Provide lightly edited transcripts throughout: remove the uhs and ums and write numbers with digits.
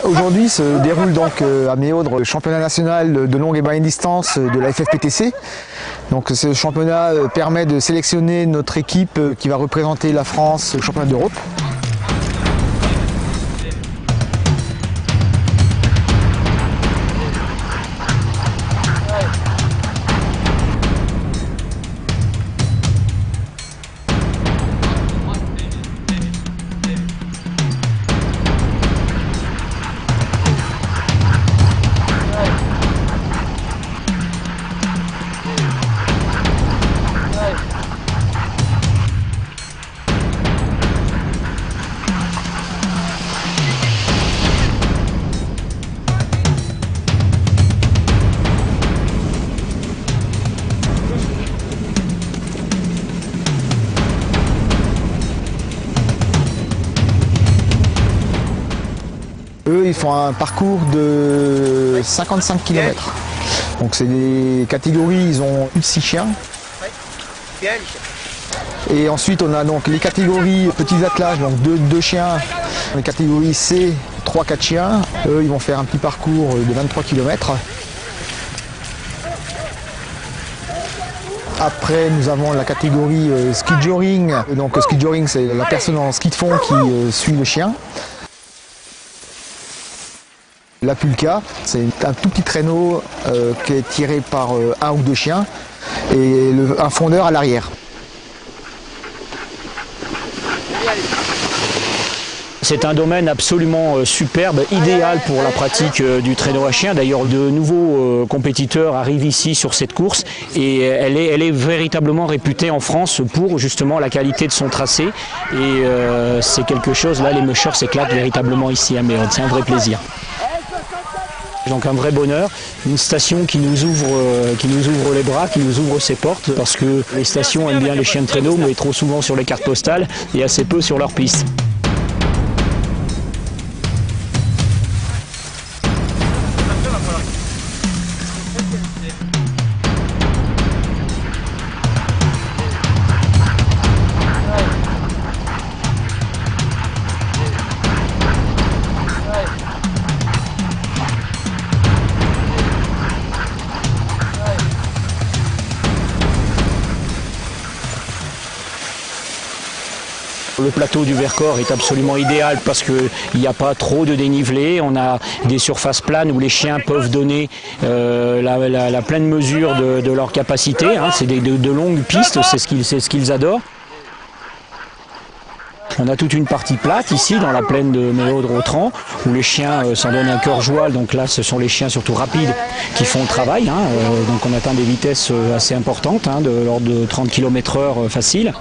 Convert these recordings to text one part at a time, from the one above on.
Aujourd'hui se déroule donc à Méaudre le championnat national de longue et moyenne distance de la FFPTC. Donc ce championnat permet de sélectionner notre équipe qui va représenter la France au championnat d'Europe. Eux, ils font un parcours de 55 km. Donc c'est des catégories, ils ont plus de 6 chiens. Et ensuite on a donc les catégories petits attelages, donc 2 chiens. Les catégories C, 3-4 chiens. Eux, ils vont faire un petit parcours de 23 km. Après, nous avons la catégorie ski joring. Donc ski joring, c'est la personne en ski de fond qui suit le chien. La pulka, c'est un tout petit traîneau qui est tiré par 1 ou 2 chiens et un fondeur à l'arrière. C'est un domaine absolument superbe, idéal pour la pratique du traîneau à chien. D'ailleurs, de nouveaux compétiteurs arrivent ici sur cette course et elle est véritablement réputée en France pour justement la qualité de son tracé. Et c'est quelque chose, là les mushers s'éclatent véritablement ici à Méaudre, c'est un vrai plaisir. Donc un vrai bonheur, une station qui nous ouvre les bras, qui nous ouvre ses portes, parce que les stations aiment bien les chiens de traîneau, mais trop souvent sur les cartes postales et assez peu sur leurs pistes. Le plateau du Vercors est absolument idéal parce qu'il n'y a pas trop de dénivelé. On a des surfaces planes où les chiens peuvent donner la pleine mesure de leur capacité. Hein. C'est de longues pistes, c'est ce qu'ils adorent. On a toute une partie plate ici dans la plaine de Méaudre-Autran où les chiens s'en donnent un cœur joie. Donc là ce sont les chiens surtout rapides qui font le travail. Hein. Donc on atteint des vitesses assez importantes, hein, de l'ordre de 30 km/h facile.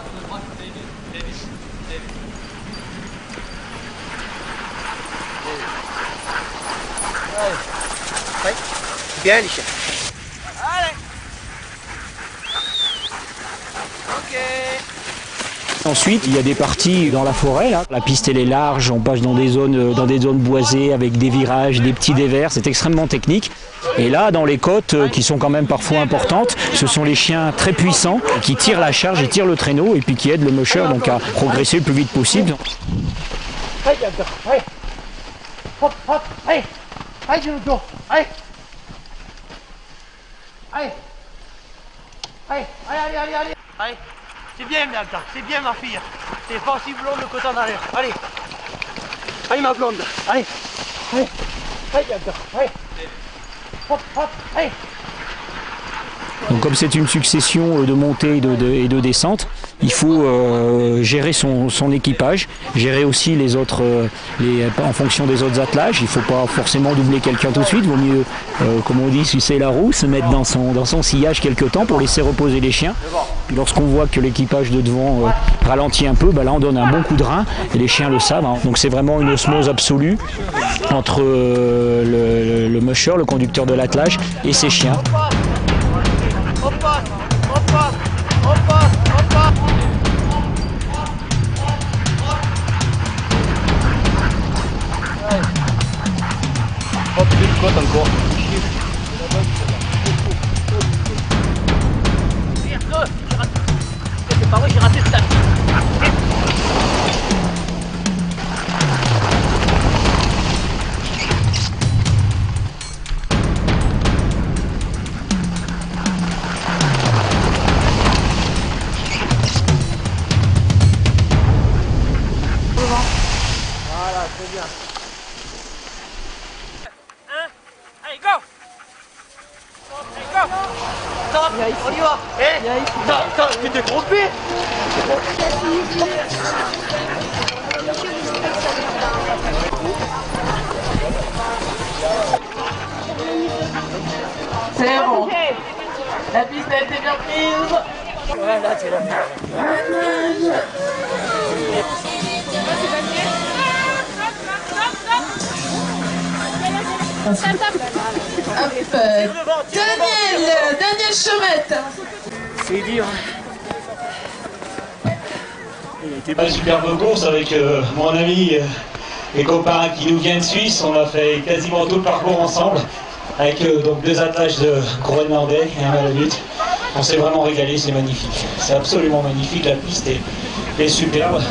Bien les chiens. Allez. Ok. Ensuite, il y a des parties dans la forêt. Là. La piste elle est large, on passe dans des zones boisées avec des virages, des petits dévers. C'est extrêmement technique. Et là, dans les côtes qui sont quand même parfois importantes, ce sont les chiens très puissants qui tirent la charge, ils tirent le traîneau et puis qui aident le musher donc à progresser le plus vite possible. Allez, allez. Hop, hop, allez. Allez, je le dos. Allez. Allez. Allez, allez, allez, allez. Allez. C'est bien, Bianca. C'est bien, ma fille. C'est pas si blonde le côté en arrière. Allez. Allez, ma blonde. Allez. Allez. Allez, Bianca. Allez. Hop, hop, allez. Donc comme c'est une succession de montées et de descentes, il faut gérer son équipage, gérer aussi les autres, en fonction des autres attelages. Il ne faut pas forcément doubler quelqu'un tout de suite, il vaut mieux, comme on dit, sucer la roue, se mettre dans son sillage quelque temps pour laisser reposer les chiens. Puis lorsqu'on voit que l'équipage de devant ralentit un peu, là on donne un bon coup de rein et les chiens le savent. Hein. Donc c'est vraiment une osmose absolue entre le musher, le conducteur de l'attelage, et ses chiens. Hop, hop, hop, hop, hop, hop. Hop, une côte encore. C'est pas vrai, j'ai raté ça. t'es trompé. C'est bon. La piste a été bien prise. Voilà, tu l'as fait. Daniel Chomette. C'est dur. Une superbe course avec mon ami et copain qui nous vient de Suisse. On a fait quasiment tout le parcours ensemble avec donc 2 attaches de Groenlandais et un Malamute. On s'est vraiment régalé, c'est magnifique. C'est absolument magnifique, la piste est superbe.